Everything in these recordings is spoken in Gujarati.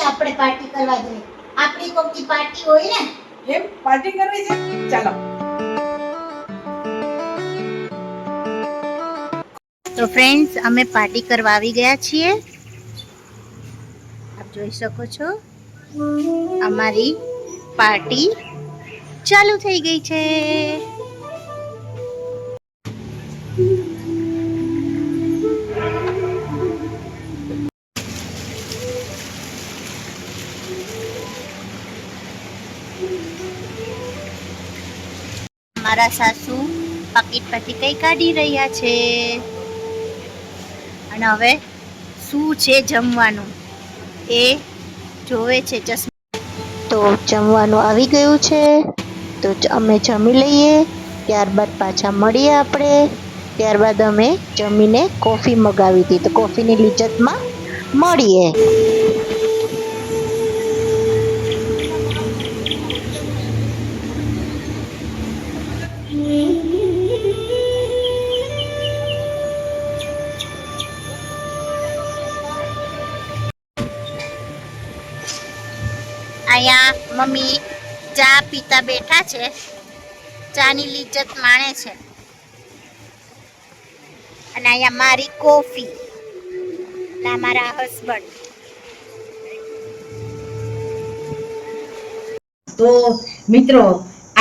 આપણે પાર્ટી કરવા જોઈએ. આપણી કોકની પાર્ટી હોય ને. એમ પાર્ટી કરવી છે? ચાલો. તો ફ્રેન્ડ્સ, અમે પાર્ટી કરવા આવી ગયા છીએ. આપ જોઈ શકો છો અમારી પાર્ટી ચાલુ થઈ ગઈ છે. મારા સાસુ પાકીટમાંથી કઈ કાઢી રહ્યા છે અને હવે શું છે જમવાનું એ જોવે છે. તો જમવાનું આવી ગયું છે, તો અમે જમી લઈએ, ત્યારબાદ પાછા મળીએ આપણે. ત્યારબાદ અમે જમીને કોફી મગાવી હતી, તો કોફીની લિજ્જતમાં મળીએ. અહીંયા મમ્મી ચા પીતા બેઠા છે, ચાની લિજ્જત માણે છે. અને અહીંયા મારી કોફી ના મારા હસબન્ડ. તો મિત્રો,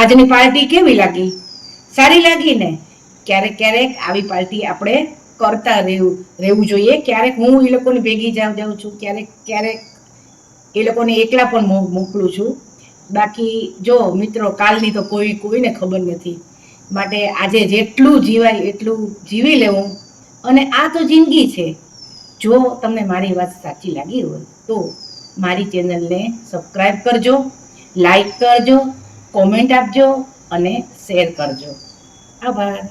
આજની પાર્ટી કેવી લાગી? સારી લાગી ને? ક્યારેક ક્યારેક આવી પાર્ટી આપણે કરતા રહેવું જોઈએ. ક્યારેક હું એ લોકોની ભેગી જાઉં છું, ક્યારેક ક્યારેક એ લોકોને એકલા પણ મોકલું છું. બાકી જો મિત્રો, કાલની તો કોઈને ખબર નથી. માટે આજે જેટલું જીવાય એટલું જીવી લેવું. અને આ તો જિંદગી છે. જો તમને મારી વાત સાચી લાગી હોય તો મારી ચેનલને સબસ્ક્રાઈબ કરજો, લાઈક કરજો, કોમેન્ટ આપજો અને શેર કરજો. આભાર.